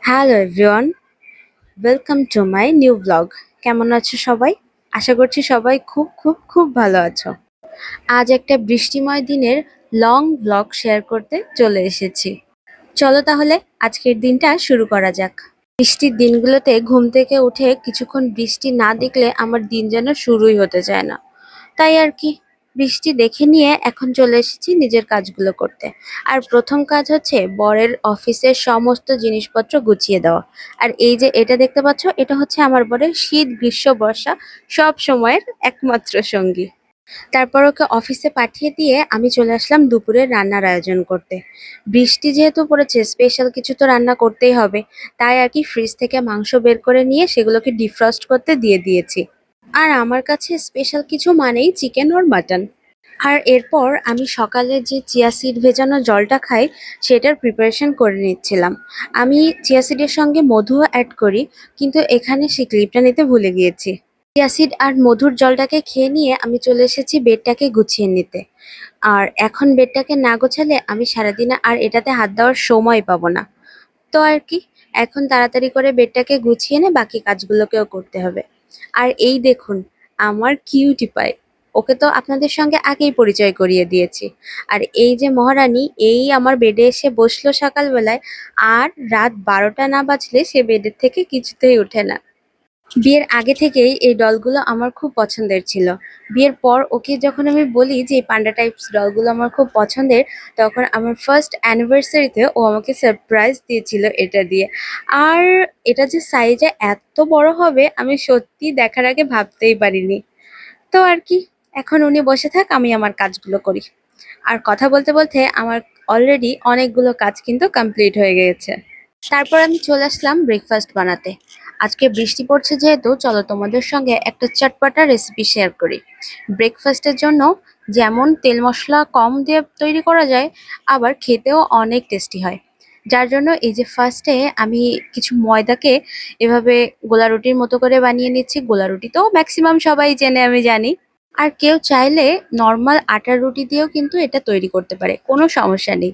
Hello everyone, welcome to my new blog. কেমন আছো সবাই? আশা করছি সবাই খুব খুব খুব ভালো আছো। আজ একটা বৃষ্টিময় দিনের লং ব্লগ শেয়ার করতে চলে এসেছি। চলো তাহলে আজকের দিনটা শুরু করা যাক। বৃষ্টির দিনগুলোতে ঘুম থেকে উঠে কিছুক্ষণ বৃষ্টি না দেখলে আমার দিন যেন শুরুই হতে চায় না। তাই আর কি, বৃষ্টি দেখে নিয়ে এখন চলে এসেছি নিজের কাজগুলো করতে। আর প্রথম কাজ হচ্ছে বরের অফিসের সমস্ত জিনিসপত্র গুছিয়ে দেওয়া। আর এই যে এটা দেখতে পাচ্ছ, এটা হচ্ছে আমার বরের শীত গ্রীষ্ম বর্ষা সব সময়ের একমাত্র সঙ্গী। তারপর ওকে অফিসে পাঠিয়ে দিয়ে আমি চলে আসলাম দুপুরে রান্নার আয়োজন করতে। বৃষ্টি যেহেতু পড়েছে, স্পেশাল কিছু তো রান্না করতেই হবে। তাই আর কি, ফ্রিজ থেকে মাংস বের করে নিয়ে সেগুলোকে ডিফ্রস্ট করতে দিয়ে দিয়েছি। আর আমার কাছে স্পেশাল কিছু মানেই চিকেন ওর মাটন। আর এরপর আমি সকালে যে চিয়া সিড ভেজানো জলটা খাই, সেটার প্রিপারেশন করে নিচ্ছিলাম। আমি চিয়া সিডের সঙ্গে মধুও অ্যাড করি, কিন্তু এখানে সেই ক্লিপটা নিতে ভুলে গিয়েছি। চিয়া সিড আর মধুর জলটাকে খেয়ে নিয়ে আমি চলে এসেছি বেডটাকে গুছিয়ে নিতে। আর এখন বেডটাকে না গোছালে আমি সারাদিনে আর এটাতে হাত দেওয়ার সময় পাবো না। তো আর কি, এখন তাড়াতাড়ি করে বেডটাকে গুছিয়ে এনে বাকি কাজগুলোকেও করতে হবে। আর এই দেখুন, আমার কিউটি পাই। ওকে তো আপনাদের সঙ্গে আগেই পরিচয় করিয়ে দিয়েছি। আর এই যে মহারানী, এই আমার বেডে এসে বসলো সকালবেলায়। আর রাত 12টা না বাজলে সে বেডের থেকে কিছুতেই ওঠে না। বিয়ের আগে থেকেই এই ডলগুলো আমার খুব পছন্দের ছিল। বিয়ের পর ওকে যখন আমি বলি যে এই পান্ডা টাইপস ডলগুলো আমার খুব পছন্দের, তখন আমার ফার্স্ট অ্যানিভার্সারিতে ও আমাকে সারপ্রাইজ দিয়েছিল এটা দিয়ে। আর এটা যে সাইজে এত বড় হবে আমি সত্যি দেখার আগে ভাবতেই পারিনি। তো আর কি, এখন উনি বসে থাক, আমি আমার কাজগুলো করি। আর কথা বলতে বলতে আমার অলরেডি অনেকগুলো কাজ কিন্তু কমপ্লিট হয়ে গিয়েছে। তারপর আমি চলে আসলাম ব্রেকফাস্ট বানাতে। আজকে বৃষ্টি পড়ছে যেহেতু, চলো তোমাদের সঙ্গে একটা চটপটা রেসিপি শেয়ার করি। ব্রেকফাস্টের জন্য যেমন তেল মশলা কম দিয়ে তৈরি করা যায়, আবার খেতেও অনেক টেস্টি হয়। যার জন্য এই যে ফার্স্টে আমি কিছু ময়দাকে এভাবে গোলা রুটির মতো করে বানিয়ে নিচ্ছি। গোলা রুটি তো ম্যাক্সিমাম সবাই চেনে, আমি জানি। আর কেউ চাইলে নর্মাল আটার রুটি দিয়েও কিন্তু এটা তৈরি করতে পারে, কোনো সমস্যা নেই।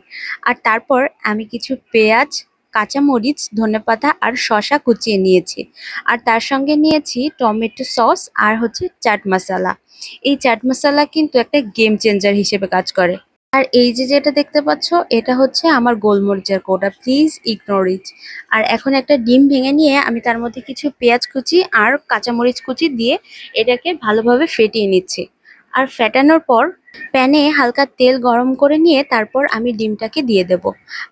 আর তারপর আমি কিছু পেঁয়াজ, কাঁচামরিচ, ধনেপাতা আর শসা কুচিয়ে নিয়েছি। আর তার সঙ্গে নিয়েছি টমেটো সস আর হচ্ছে চাট মশলা। এই চাট মশলা কিন্তু একটা গেম চেঞ্জার হিসেবে কাজ করে। আর এই যে যেটা দেখতে পাচ্ছ, এটা হচ্ছে আমার গোলমরিচের কোটা, প্লিজ ইগনোর ইট। আর এখন একটা ডিম ভেঙে নিয়ে আমি তার মধ্যে কিছু পেঁয়াজ কুচি আর কাঁচামরিচ কুচি দিয়ে এটাকে ভালোভাবে ফেটিয়ে নিচ্ছি। আর ফেটানোর পর প্যানে হালকা তেল গরম করে নিয়ে তারপর আমি ডিমটাকে দিয়ে দেব।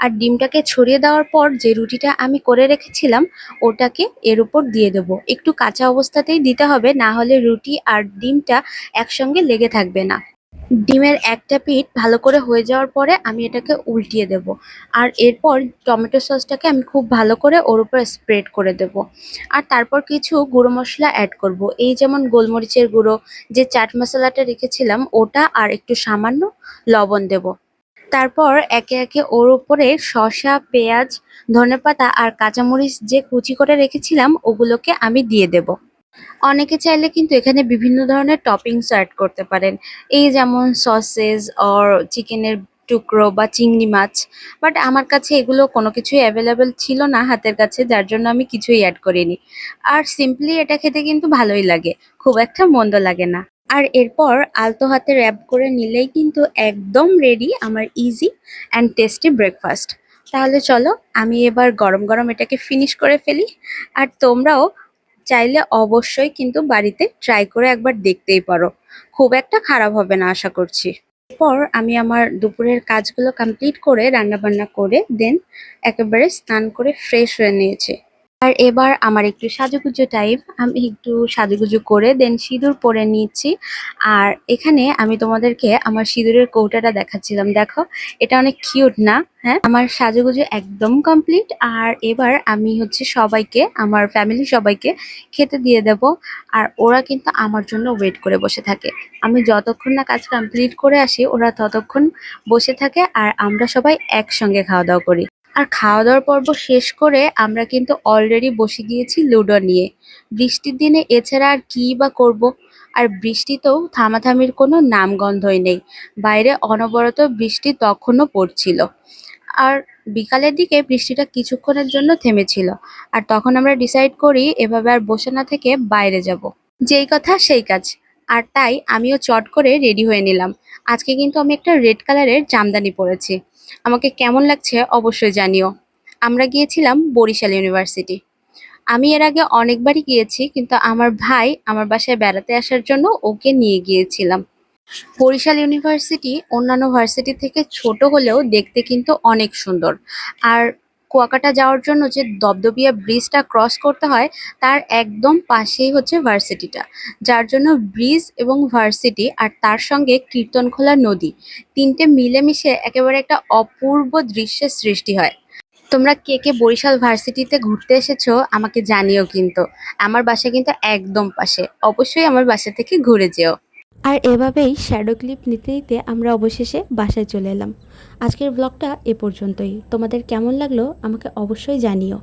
আর ডিমটাকে ছড়িয়ে দেওয়ার পর যে রুটিটা আমি করে রেখেছিলাম, ওটাকে এর উপর দিয়ে দেব। একটু কাঁচা অবস্থাতেই দিতে হবে, না হলে রুটি আর ডিমটা একসঙ্গে লেগে থাকবে না। ডিমের একটা পিঠ ভালো করে হয়ে যাওয়ার পরে আমি এটাকে উল্টিয়ে দেব। আর এরপর টমেটো সসটাকে আমি খুব ভালো করে ওর উপর স্প্রেড করে দেব। আর তারপর কিছু গুঁড়ো মশলা অ্যাড করব, এই যেমন গোলমরিচের গুঁড়ো, যে চাট মশলাটা রেখেছিলাম ওটা, আর একটু সামান্য লবণ দেব। তারপর একে একে ওর উপরে শসা, পেঁয়াজ, ধনেপাতা আর কাঁচামরিচ যে কুচি করে রেখেছিলাম ওগুলোকে আমি দিয়ে দেব। অনেকে চাইলে কিন্তু এখানে বিভিন্ন ধরনের টপিংস অ্যাড করতে পারেন, এই যেমন সসেস অর চিকেনের টুকরো বা চিংড়ি মাছ। বাট আমার কাছে এগুলো কোনো কিছুই অ্যাভেলেবেল ছিল না হাতের কাছে, যার জন্য আমি কিছুই অ্যাড করিনি। আর সিম্পলি এটা খেতে কিন্তু ভালোই লাগে, খুব একটা মন্দ লাগে না। আর এরপর আলতো হাতে র্যাপ করে নিলেই কিন্তু একদম রেডি আমার ইজি অ্যান্ড টেস্টি ব্রেকফাস্ট। তাহলে চলো আমি এবার গরম গরম এটাকে ফিনিশ করে ফেলি। আর তোমরাও চাইলে অবশ্যই কিন্তু বাড়িতে ট্রাই করে একবার দেখতেই পারো, খুব একটা খারাপ হবে না আশা করছি। এরপর আমি আমার দুপুরের কাজগুলো কমপ্লিট করে রান্না বান্না করে দেন একেবারে স্নান করে ফ্রেশ হয়ে নিয়েছি। আর এবার আমার একটু সাজুগুজু টাইম, আমি একটু সাজুগুজু করে দেন সিঁদুর পরে নিচ্ছি। আর এখানে আমি তোমাদেরকে আমার সিঁদুরের কৌটাটা দেখাচ্ছিলাম, দেখো এটা অনেক কিউট না? হ্যাঁ, আমার সাজুগুজু একদম কমপ্লিট। আর এবার আমি হচ্ছে সবাইকে, আমার ফ্যামিলি সবাইকে খেতে দিয়ে দেব। আর ওরা কিন্তু আমার জন্য ওয়েট করে বসে থাকে। আমি যতক্ষণ না কাজ কমপ্লিট করে আসি ওরা ততক্ষণ বসে থাকে, আর আমরা সবাই একসঙ্গে খাওয়া দাওয়া করি। আর খাওয়া দাওয়ার পর্ব শেষ করে আমরা কিন্তু অলরেডি বসে গিয়েছি লুডো নিয়ে। বৃষ্টির দিনে এছাড়া আর কী বা করব? আর বৃষ্টিতেও থামাথামির কোনো নামগন্ধই নেই। বাইরে অনবরত বৃষ্টি তখনও পড়ছিল। আর বিকালের দিকে বৃষ্টিটা কিছুক্ষণের জন্য থেমেছিল। আর তখন আমরা ডিসাইড করি এভাবে আর বসে না থেকে বাইরে যাব। যেই কথা সেই কাজ। আর তাই আমিও চট করে রেডি হয়ে নিলাম। আজকে কিন্তু আমি একটা রেড কালারের জামদানি পরেছি। আমাকে কেমন লাগছে অবশ্যই জানিও। আমরা গিয়েছিলাম বরিশাল ইউনিভার্সিটি। আমি এর আগে অনেকবারই গিয়েছি, কিন্তু আমার ভাই আমার বাসায় বেড়াতে আসার জন্য ওকে নিয়ে গিয়েছিলাম। বরিশাল ইউনিভার্সিটি অন্যান্য ভার্সিটি থেকে ছোট হলেও দেখতে কিন্তু অনেক সুন্দর। আর কুয়াকাটা যাওয়ার জন্য যে দপদপিয়া ব্রিজটা ক্রস করতে হয়, তার একদম পাশেই হচ্ছে ভার্সিটিটা। যার জন্য ব্রিজ এবং ভার্সিটি আর তার সঙ্গে কীর্তনখোলা নদী, তিনটে মিলেমিশে একেবারে একটা অপূর্ব দৃশ্যের সৃষ্টি হয়। তোমরা কে কে বরিশাল ভার্সিটিতে ঘুরতে এসেছো আমাকে জানিও কিন্তু। আমার বাসা কিন্তু একদম পাশে, অবশ্যই আমার বাসা থেকে ঘুরে যেও। আর এভাবেই শ্যাডো ক্লিপ নিতে নিতে আমরা অবশেষে বাসায় চলে এলাম। আজকের ব্লগটা এ পর্যন্তই। তোমাদের কেমন লাগলো আমাকে অবশ্যই জানিও।